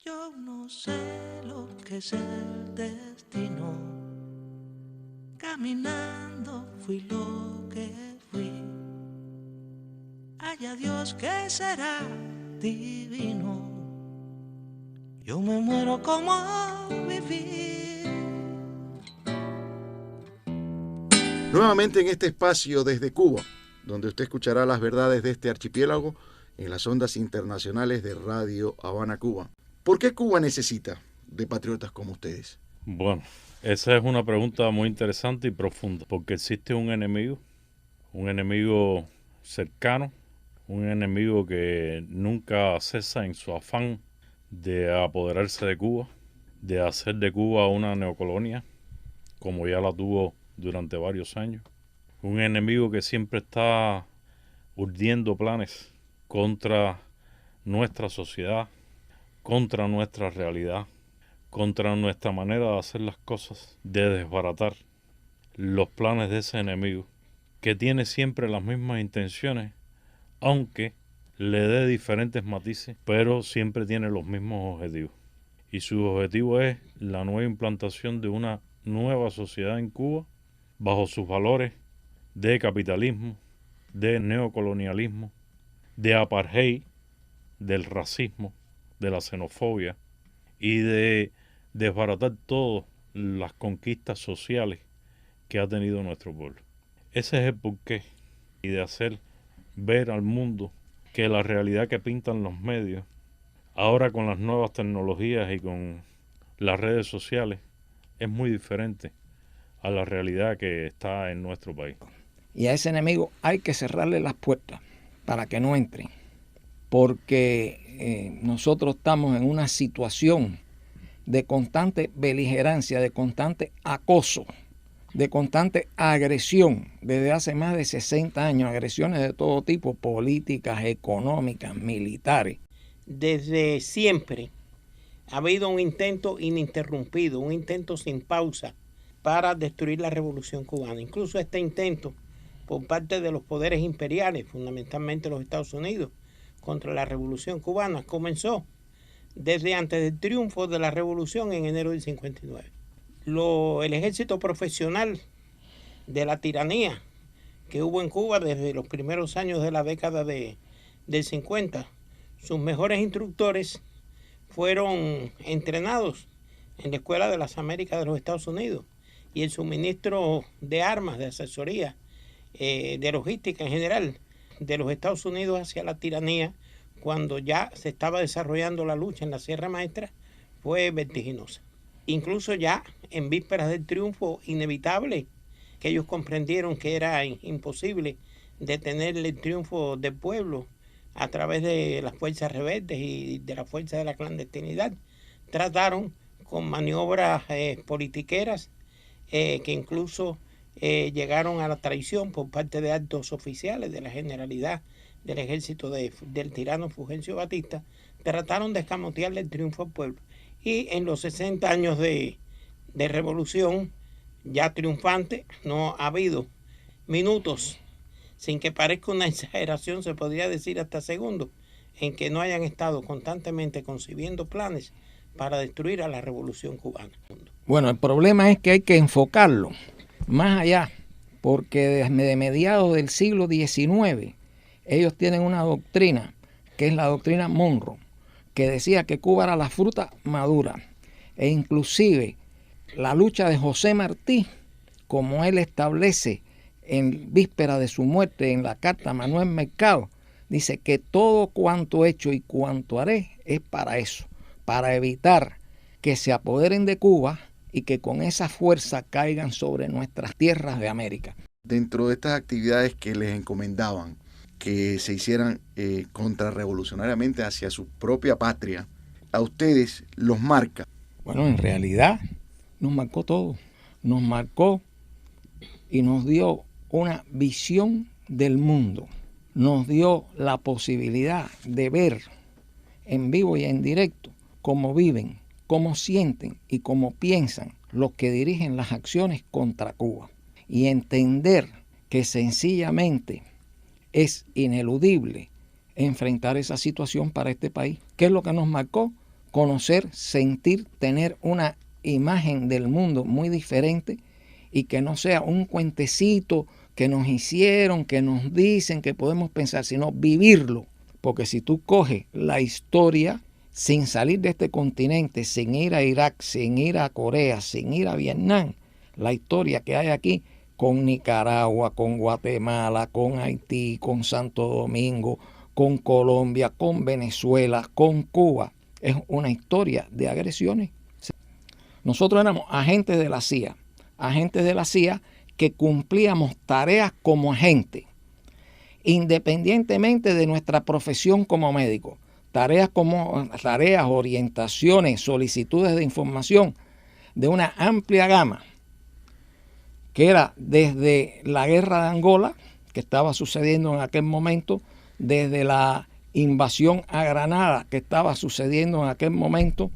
Yo no sé lo que es el destino. Caminando fui lo que fui. Haya Dios que será divino. Yo me muero como vivir. Nuevamente en este espacio desde Cuba, donde usted escuchará las verdades de este archipiélago en las ondas internacionales de Radio Habana, Cuba. ¿Por qué Cuba necesita de patriotas como ustedes? Bueno, esa es una pregunta muy interesante y profunda, porque existe un enemigo cercano, un enemigo que nunca cesa en su afán de apoderarse de Cuba, de hacer de Cuba una neocolonia, como ya la tuvo durante varios años. Un enemigo que siempre está urdiendo planes contra nuestra sociedad, contra nuestra realidad, contra nuestra manera de hacer las cosas, de desbaratar los planes de ese enemigo, que tiene siempre las mismas intenciones, aunque le dé diferentes matices, pero siempre tiene los mismos objetivos. Y su objetivo es la nueva implantación de una nueva sociedad en Cuba, bajo sus valores de capitalismo, de neocolonialismo, de apartheid, del racismo, de la xenofobia y de desbaratar todas las conquistas sociales que ha tenido nuestro pueblo. Ese es el porqué, y de hacer ver al mundo que la realidad que pintan los medios, ahora con las nuevas tecnologías y con las redes sociales, es muy diferente a la realidad que está en nuestro país. Y a ese enemigo hay que cerrarle las puertas para que no entren, porque nosotros estamos en una situación de constante beligerancia, de constante acoso, de constante agresión desde hace más de 60 años, agresiones de todo tipo, políticas, económicas, militares. Desde siempre ha habido un intento ininterrumpido, un intento sin pausa para destruir la Revolución Cubana. Incluso este intento por parte de los poderes imperiales, fundamentalmente los Estados Unidos, contra la Revolución Cubana, comenzó desde antes del triunfo de la Revolución en enero del 59. El ejército profesional de la tiranía que hubo en Cuba desde los primeros años de la década del 50, sus mejores instructores fueron entrenados en la Escuela de las Américas de los Estados Unidos, y el suministro de armas, de asesoría, de logística en general de los Estados Unidos hacia la tiranía, cuando ya se estaba desarrollando la lucha en la Sierra Maestra, fue vertiginosa. Incluso ya en vísperas del triunfo inevitable, que ellos comprendieron que era imposible detener el triunfo del pueblo a través de las fuerzas rebeldes y de la fuerza de la clandestinidad, trataron con maniobras politiqueras que incluso llegaron a la traición por parte de altos oficiales de la Generalidad del Ejército del tirano Fulgencio Batista, trataron de escamotearle el triunfo al pueblo. Y en los 60 años de revolución ya triunfante, no ha habido minutos, sin que parezca una exageración, se podría decir hasta segundos, en que no hayan estado constantemente concibiendo planes para destruir a la Revolución Cubana. Bueno, el problema es que hay que enfocarlo más allá, porque desde mediados del siglo XIX ellos tienen una doctrina, que es la doctrina Monroe, que decía que Cuba era la fruta madura, e inclusive la lucha de José Martí, como él establece en víspera de su muerte en la carta a Manuel Mercado, dice que todo cuanto he hecho y cuanto haré es para eso, para evitar que se apoderen de Cuba y que con esa fuerza caigan sobre nuestras tierras de América. Dentro de estas actividades que les encomendaban que se hicieran contrarrevolucionariamente hacia su propia patria, a ustedes los marca. Bueno, en realidad nos marcó todo, nos marcó y nos dio una visión del mundo, nos dio la posibilidad de ver en vivo y en directo cómo viven, cómo sienten y cómo piensan los que dirigen las acciones contra Cuba, y entender que sencillamente es ineludible enfrentar esa situación para este país. ¿Qué es lo que nos marcó? conocer, sentir, tener una imagen del mundo muy diferente y que no sea un cuentecito que nos hicieron, que nos dicen que podemos pensar, sino vivirlo. Porque si tú coges la historia sin salir de este continente, sin ir a Irak, sin ir a Corea, sin ir a Vietnam, la historia que hay aquí con Nicaragua, con Guatemala, con Haití, con Santo Domingo, con Colombia, con Venezuela, con Cuba, es una historia de agresiones. Nosotros éramos agentes de la CIA que cumplíamos tareas como agentes, independientemente de nuestra profesión como médico. Tareas, orientaciones, solicitudes de información de una amplia gama, que era desde la guerra de Angola, que estaba sucediendo en aquel momento, desde la invasión a Granada, que estaba sucediendo en aquel momento,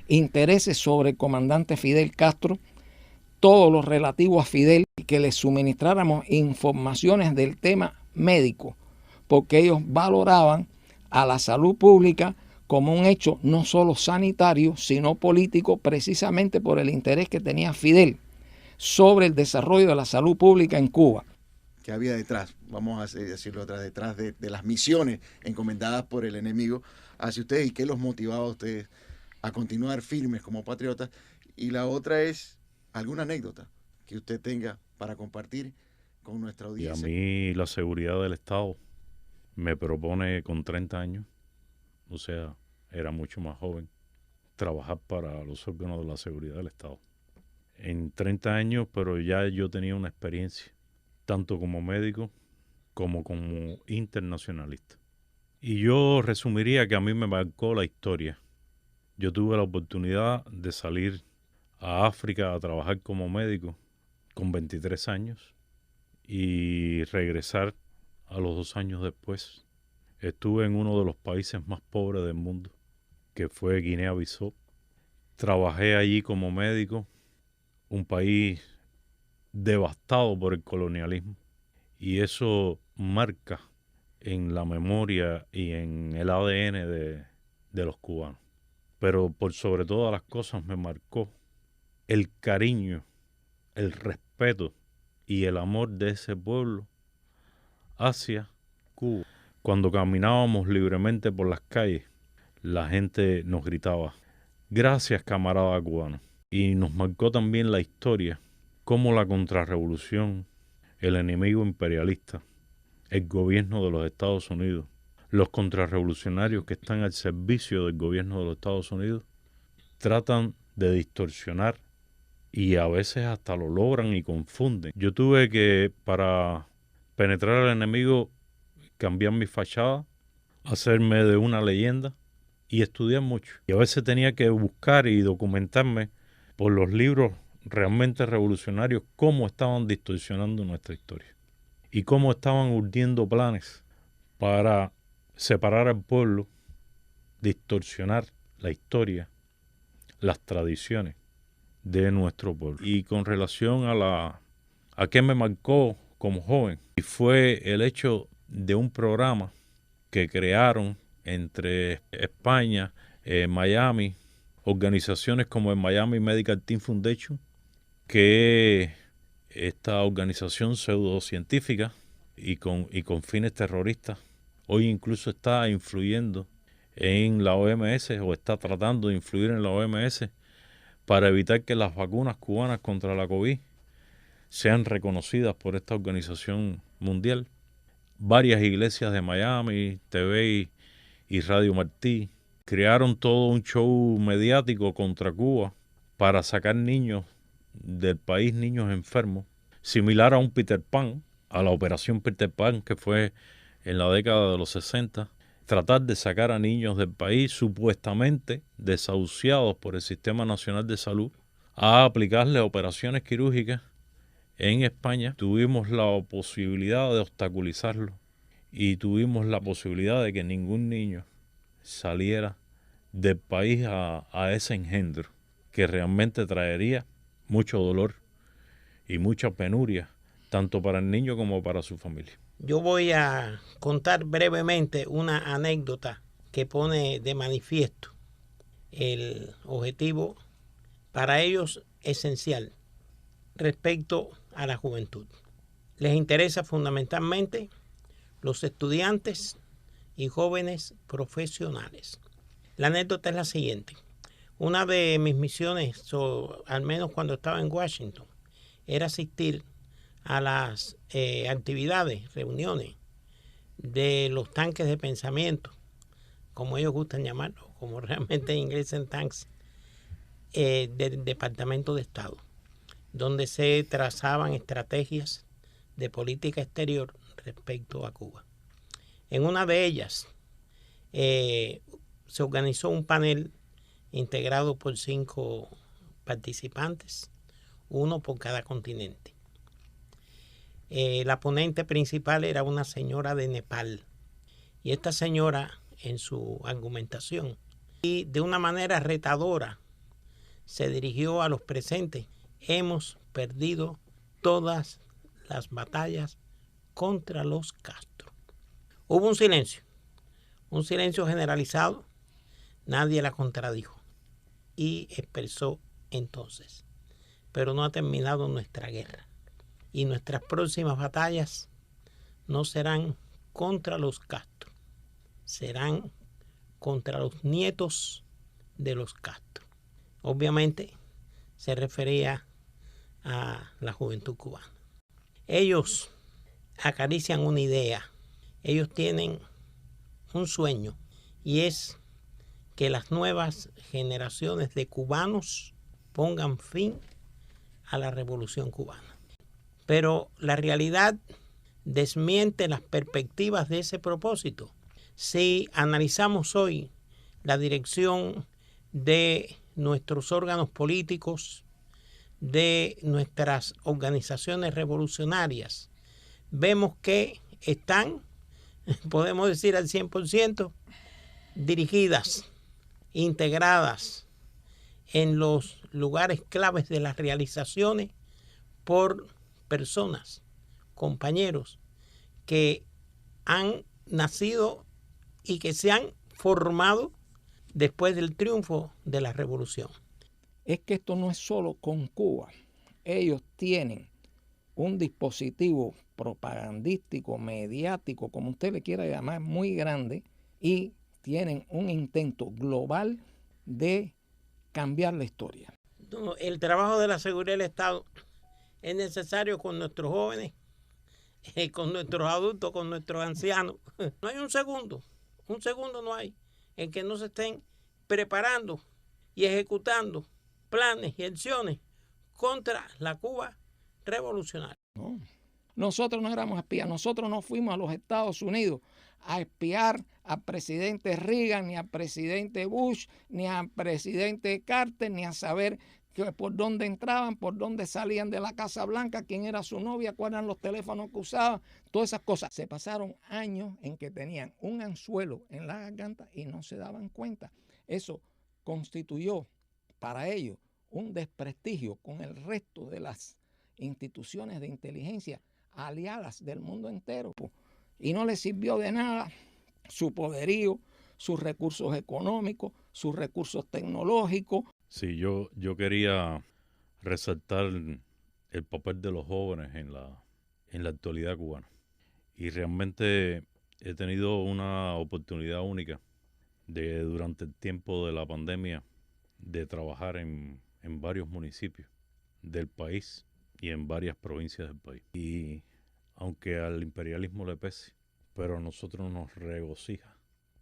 intereses sobre el comandante Fidel Castro, todo lo relativo a Fidel, que le suministráramos informaciones del tema médico, porque ellos valoraban a la salud pública como un hecho no solo sanitario, sino político, precisamente por el interés que tenía Fidel sobre el desarrollo de la salud pública en Cuba. ¿Qué había detrás? Vamos a decirlo detrás de las misiones encomendadas por el enemigo hacia ustedes y qué los motivaba a ustedes a continuar firmes como patriotas. Y la otra es alguna anécdota que usted tenga para compartir con nuestra audiencia. Y a mí la seguridad del Estado me propone con 30 años, o sea, era mucho más joven, trabajar para los órganos de la seguridad del Estado. En 30 años, pero ya yo tenía una experiencia, tanto como médico como internacionalista. Y yo resumiría que a mí me marcó la historia. Yo tuve la oportunidad de salir a África a trabajar como médico con 23 años y regresar a los 2 años después. Estuve en uno de los países más pobres del mundo, que fue Guinea-Bissau. Trabajé allí como médico, un país devastado por el colonialismo, y eso marca en la memoria y en el ADN de los cubanos. Pero por sobre todas las cosas me marcó el cariño, el respeto y el amor de ese pueblo hacia Cuba. Cuando caminábamos libremente por las calles, la gente nos gritaba, gracias camarada cubano. Y nos marcó también la historia, cómo la contrarrevolución, el enemigo imperialista, el gobierno de los Estados Unidos, los contrarrevolucionarios que están al servicio del gobierno de los Estados Unidos, tratan de distorsionar y a veces hasta lo logran y confunden. Yo tuve que, para penetrar al enemigo, cambiar mi fachada, hacerme de una leyenda y estudiar mucho. Y a veces tenía que buscar y documentarme por los libros realmente revolucionarios cómo estaban distorsionando nuestra historia y cómo estaban urdiendo planes para separar al pueblo, distorsionar la historia, las tradiciones de nuestro pueblo. Y con relación a qué me marcó como joven, y fue el hecho de un programa que crearon entre España, Miami, organizaciones como el Miami Medical Team Foundation, que esta organización pseudocientífica y con fines terroristas, hoy incluso está influyendo en la OMS o está tratando de influir en la OMS para evitar que las vacunas cubanas contra la COVID sean reconocidas por esta organización mundial. Varias iglesias de Miami, TV y Radio Martí crearon todo un show mediático contra Cuba para sacar niños del país, niños enfermos, similar a un Peter Pan, a la operación Peter Pan que fue en la década de los 60, tratar de sacar a niños del país supuestamente desahuciados por el Sistema Nacional de Salud a aplicarles operaciones quirúrgicas. En España tuvimos la posibilidad de obstaculizarlo y tuvimos la posibilidad de que ningún niño saliera del país a ese engendro que realmente traería mucho dolor y mucha penuria, tanto para el niño como para su familia. Yo voy a contar brevemente una anécdota que pone de manifiesto el objetivo para ellos esencial respecto a la juventud. Les interesa fundamentalmente los estudiantes y jóvenes profesionales. La anécdota es la siguiente. Una de mis misiones, o al menos cuando estaba en Washington, era asistir a las actividades, reuniones de los tanques de pensamiento, como ellos gustan llamarlo, como realmente en inglés en tanks, del Departamento de Estado, donde se trazaban estrategias de política exterior respecto a Cuba. En una de ellas se organizó un panel integrado por 5 participantes, uno por cada continente. La ponente principal era una señora de Nepal, y esta señora, en su argumentación y de una manera retadora, se dirigió a los presentes: hemos perdido todas las batallas contra los Castro. Hubo un silencio generalizado, nadie la contradijo, y expresó entonces: pero no ha terminado nuestra guerra, y nuestras próximas batallas no serán contra los Castro, serán contra los nietos de los Castro. Obviamente se refería a la juventud cubana. Ellos acarician una idea, ellos tienen un sueño, y es que las nuevas generaciones de cubanos pongan fin a la revolución cubana. Pero la realidad desmiente las perspectivas de ese propósito. Si analizamos hoy la dirección de nuestros órganos políticos, de nuestras organizaciones revolucionarias, vemos que están, podemos decir al 100%, dirigidas, integradas en los lugares claves de las realizaciones por personas, compañeros que han nacido y que se han formado después del triunfo de la revolución. Es que esto no es solo con Cuba. Ellos tienen un dispositivo propagandístico, mediático, como usted le quiera llamar, muy grande, y tienen un intento global de cambiar la historia. El trabajo de la seguridad del Estado es necesario con nuestros jóvenes, con nuestros adultos, con nuestros ancianos. No hay un segundo no hay en que no se estén preparando y ejecutando planes y acciones contra la Cuba revolucionaria. No. Nosotros no éramos espías, nosotros no fuimos a los Estados Unidos a espiar al presidente Reagan, ni al presidente Bush, ni al presidente Carter, ni a saber por dónde entraban, por dónde salían de la Casa Blanca, quién era su novia, cuáles eran los teléfonos que usaban, todas esas cosas. Se pasaron años en que tenían un anzuelo en la garganta y no se daban cuenta. Eso constituyó para ellos un desprestigio con el resto de las instituciones de inteligencia aliadas del mundo entero. Y no les sirvió de nada su poderío, sus recursos económicos, sus recursos tecnológicos. Sí, yo quería resaltar el papel de los jóvenes en la actualidad cubana. Y realmente he tenido una oportunidad única de, durante el tiempo de la pandemia, de trabajar en varios municipios del país y en varias provincias del país. Y aunque al imperialismo le pese, pero a nosotros nos regocija,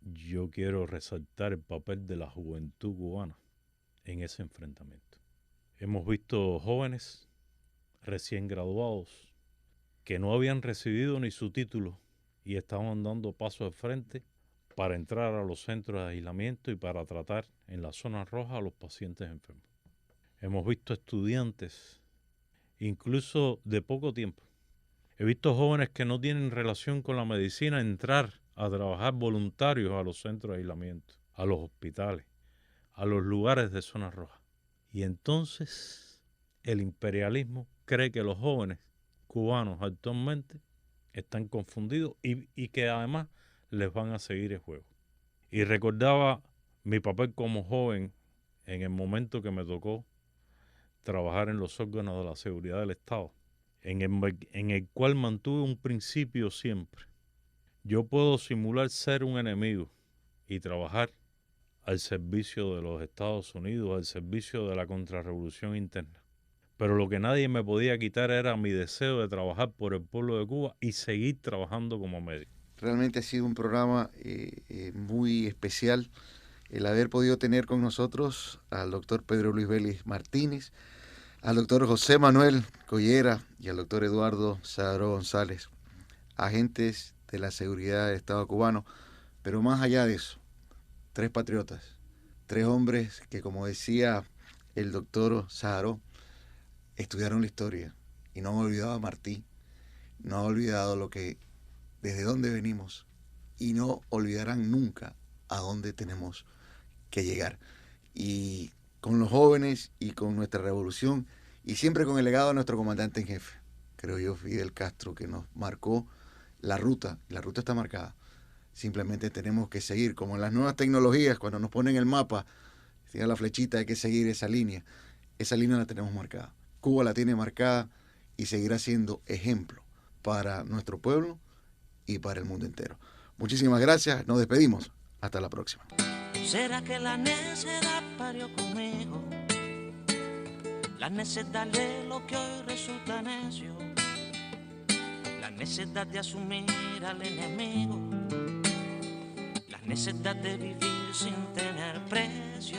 yo quiero resaltar el papel de la juventud cubana en ese enfrentamiento. Hemos visto jóvenes recién graduados que no habían recibido ni su título y estaban dando paso al frente para entrar a los centros de aislamiento y para tratar en la zona roja a los pacientes enfermos. Hemos visto estudiantes, incluso de poco tiempo. He visto jóvenes que no tienen relación con la medicina entrar a trabajar voluntarios a los centros de aislamiento, a los hospitales, a los lugares de zona roja. Y entonces el imperialismo cree que los jóvenes cubanos actualmente están confundidos y que además les van a seguir el juego. Y recordaba mi papel como joven en el momento que me tocó trabajar en los órganos de la seguridad del Estado, en el cual mantuve un principio siempre. Yo puedo simular ser un enemigo y trabajar al servicio de los Estados Unidos, al servicio de la contrarrevolución interna. Pero lo que nadie me podía quitar era mi deseo de trabajar por el pueblo de Cuba y seguir trabajando como médico. Realmente ha sido un programa muy especial el haber podido tener con nosotros al doctor Pedro Luis Vélez Martínez, al doctor José Manuel Collera y al doctor Eduardo Sagaró González, agentes de la seguridad del Estado cubano, pero más allá de eso, 3 patriotas, 3 hombres que, como decía el doctor Sagaró, estudiaron la historia y no han olvidado a Martí, no han olvidado desde dónde venimos y no olvidarán nunca a dónde tenemos que llegar. Y con los jóvenes y con nuestra revolución y siempre con el legado de nuestro comandante en jefe, creo yo, Fidel Castro, que nos marcó la ruta, y la ruta está marcada. Simplemente tenemos que seguir, como en las nuevas tecnologías, cuando nos ponen el mapa, tiene la flechita, hay que seguir esa línea la tenemos marcada. Cuba la tiene marcada y seguirá siendo ejemplo para nuestro pueblo y para el mundo entero. Muchísimas gracias, nos despedimos, hasta la próxima. ¿Será que la necedad parió conmigo? La necedad de lo que hoy resulta necio, la necedad de asumir al enemigo, la necedad de vivir sin tener precio.